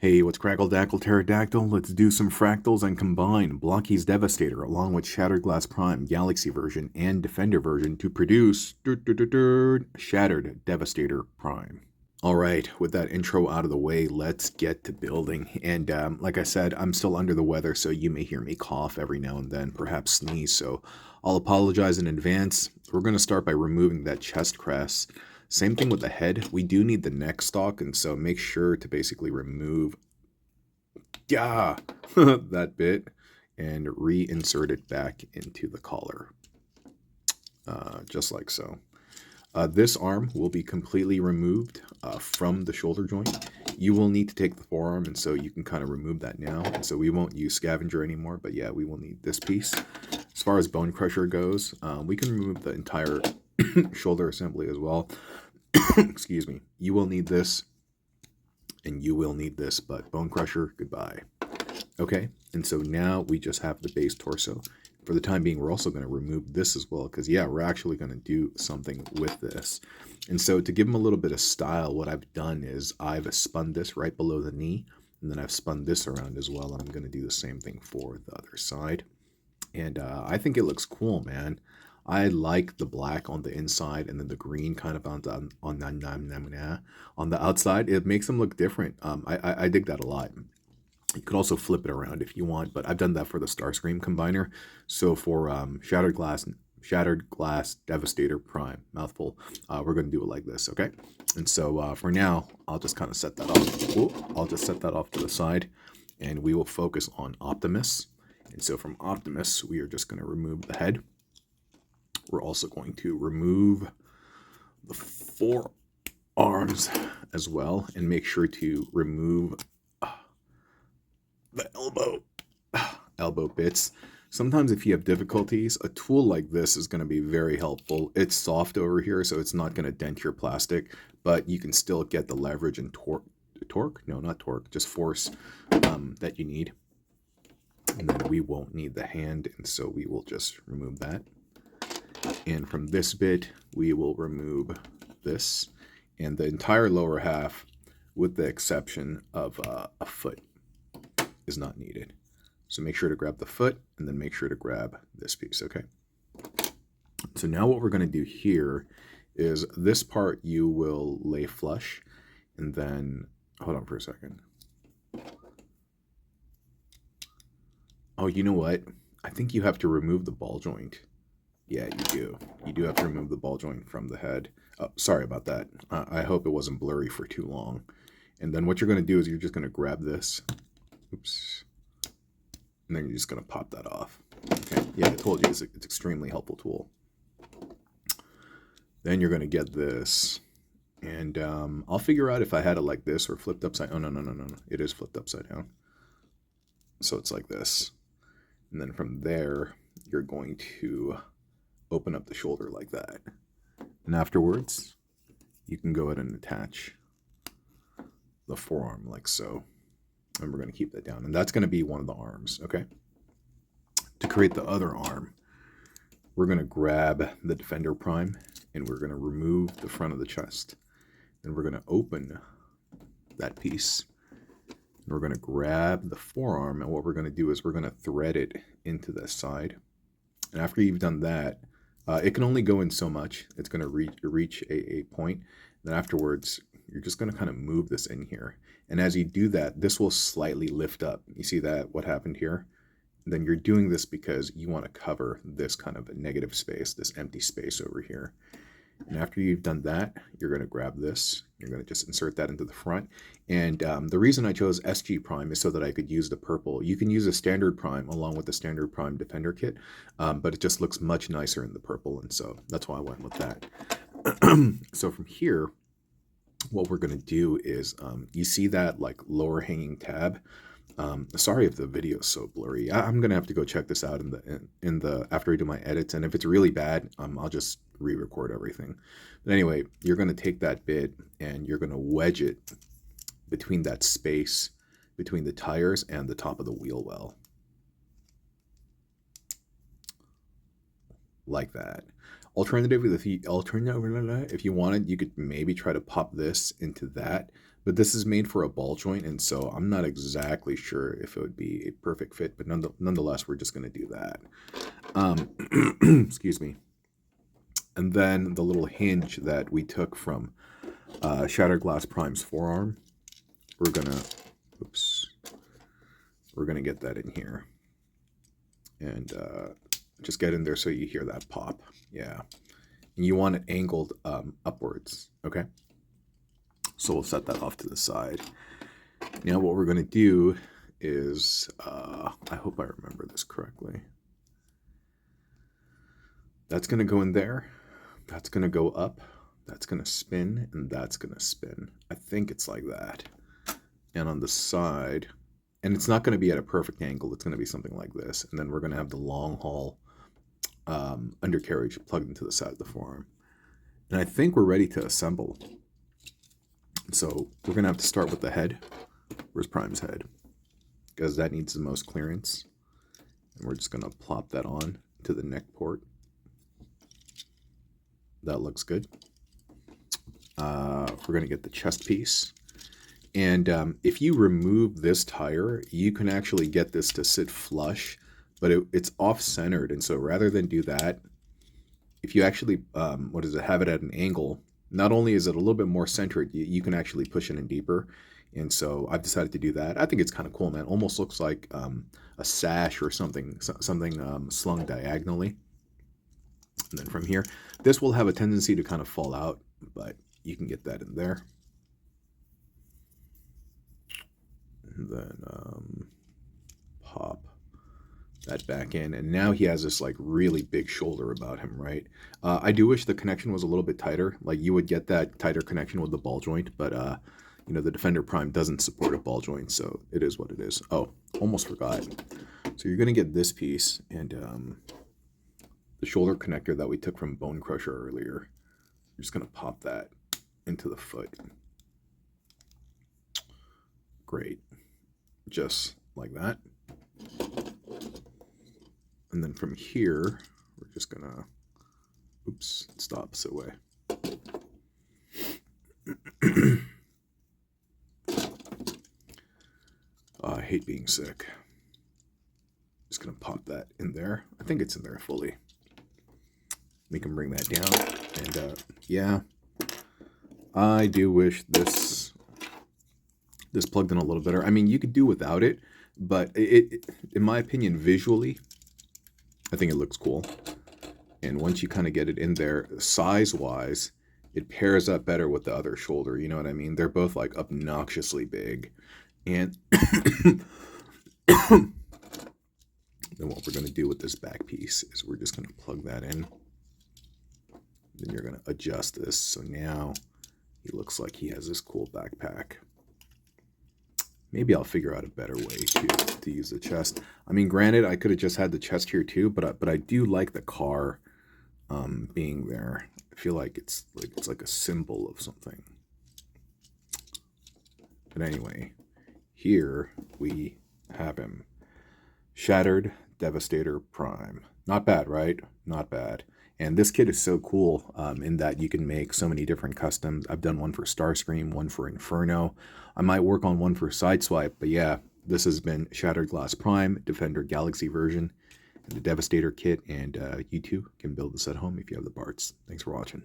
Hey, what's crackle dackle pterodactyl? Let's do some fractals and combine Blokees Devastator along with Shattered Prime Galaxy version and Defender version to produce Shattered Devastator Prime. All right, with that intro out of the way, let's get to building. And like I said, I'm still under the weather, so you may hear me cough every now and then, perhaps sneeze. So I'll apologize in advance. We're going to start by removing that chest crest. Same thing with the head. We do need the neck stalk, and so make sure to basically remove that bit and reinsert it back into the collar, just like so. This arm will be completely removed from the shoulder joint. You will need to take the forearm, and so you can kind of remove that now. And so we won't use scavenger anymore, but yeah, we will need this piece. As far as bone crusher goes, we can remove the entire shoulder assembly as well. Excuse me. You will need this, and you will need this, but bone crusher, goodbye. Okay, and so now we just have the base torso. For the time being, we're also going to remove this as well, because yeah, we're actually going to do something with this. And so to give them a little bit of style, what I've done is I've spun this right below the knee, and then I've spun this around as well, and I'm going to do the same thing for the other side. And I think it looks cool, man. I like the black on the inside and then the green kind of on the outside. It makes them look different. I dig that a lot. You could also flip it around if you want, but I've done that for the Starscream combiner. So for Shattered Glass Devastator Prime, mouthful, we're going to do it like this, okay? And so for now, I'll just kind of set that off. I'll just set that off to the side, and we will focus on Optimus. And so from Optimus, we are just going to remove the head. We're also going to remove the forearms as well, and make sure to remove the elbow bits. Sometimes if you have difficulties, a tool like this is going to be very helpful. It's soft over here, so it's not going to dent your plastic, but you can still get the leverage and just force that you need. And then we won't need the hand, and so we will just remove that. And from this bit, we will remove this and the entire lower half, with the exception of a foot, is not needed. So make sure to grab the foot, and then make sure to grab this piece, okay? So now what we're going to do here is this part you will lay flush, and then, hold on for a second. Oh, you know what? I think you have to remove the ball joint. Yeah, you do. You do have to remove the ball joint from the head. Oh, sorry about that. I hope it wasn't blurry for too long. And then what you're going to do is you're just going to grab this. Oops. And then you're just going to pop that off. Okay. Yeah, I told you it's an extremely helpful tool. Then you're going to get this. And I'll figure out if I had it like this or flipped upside. Oh, no. It is flipped upside down. So it's like this. And then from there, you're going to open up the shoulder like that. And afterwards, you can go ahead and attach the forearm like so. And we're going to keep that down. And that's going to be one of the arms, okay? To create the other arm, we're going to grab the Defender Prime, and we're going to remove the front of the chest. And we're going to open that piece. And we're going to grab the forearm, and what we're going to do is we're going to thread it into this side. And after you've done that, it can only go in so much. It's going to reach a point. Then afterwards, you're just going to kind of move this in here. And as you do that, this will slightly lift up. You see that, what happened here? And then you're doing this because you want to cover this kind of a negative space, this empty space over here. And after you've done that, you're going to grab this. You're going to just insert that into the front. And the reason I chose SG Prime is so that I could use the purple. You can use a standard Prime along with the standard Prime Defender kit, but it just looks much nicer in the purple. And so that's why I went with that. So from here, what we're going to do is, you see that like lower hanging tab? Sorry if the video is so blurry. I'm gonna have to go check this out in the after I do my edits, and if it's really bad, I'll just re-record everything. But anyway, you're gonna take that bit and you're gonna wedge it between that space between the tires and the top of the wheel well, like that. Alternatively, if you wanted, you could maybe try to pop this into that, But this is made for a ball joint, and so I'm not exactly sure if it would be a perfect fit, but nonetheless, we're just going to do that. Excuse me. And then the little hinge that we took from Shattered Glass Prime's forearm, we're going to, we're going to get that in here. And just get in there so you hear that pop. Yeah. And you want it angled upwards, okay? So we'll set that off to the side. Now what we're going to do is, I hope I remember this correctly. That's going to go in there. That's going to go up. That's going to spin. And that's going to spin. I think it's like that. And on the side, and it's not going to be at a perfect angle. It's going to be something like this. And then we're going to have the long haul undercarriage plugged into the side of the forearm. And I think we're ready to assemble. So we're going to have to start with the head. Where's Prime's head? Because that needs the most clearance. And we're just going to plop that on to the neck port. That looks good. We're going to get the chest piece. And if you remove this tire, you can actually get this to sit flush, but it's off-centered. And so rather than do that, if you actually, have it at an angle, not only is it a little bit more centered, you can actually push it in deeper. And so I've decided to do that. I think it's kind of cool, man. Almost looks like a sash or something slung diagonally. And then from here, this will have a tendency to kind of fall out, but you can get that in there. And then pop that back in. And now he has this like really big shoulder about him, right? I do wish the connection was a little bit tighter. Like you would get that tighter connection with the ball joint, but you know, the Defender Prime doesn't support a ball joint, so it is what it is. Oh, almost forgot. So you're gonna get this piece and the shoulder connector that we took from Bone Crusher earlier. You're just gonna pop that into the foot. Great. Just like that. And then from here, we're just gonna, oops, it's the opposite way. I hate being sick. Just gonna pop that in there. I think it's in there fully. We can bring that down. And yeah, I do wish this plugged in a little better. I mean, you could do without it, but it in my opinion, visually, I think it looks cool. And once you kind of get it in there, size-wise, it pairs up better with the other shoulder. You know what I mean? They're both like obnoxiously big. And then what we're going to do with this back piece is we're just going to plug that in. Then you're going to adjust this. So now he looks like he has this cool backpack. Maybe I'll figure out a better way to use the chest. I mean, granted, I could have just had the chest here too, but I do like the car being there. I feel like it's like a symbol of something. But anyway, here we have him. Shattered Devastator Prime. Not bad, right? Not bad. And this kit is so cool in that you can make so many different customs. I've done one for Starscream, one for Inferno. I might work on one for Sideswipe, but yeah, this has been Shattered Glass Prime, Defender Galaxy version, and the Devastator kit, and you too can build this at home if you have the parts. Thanks for watching.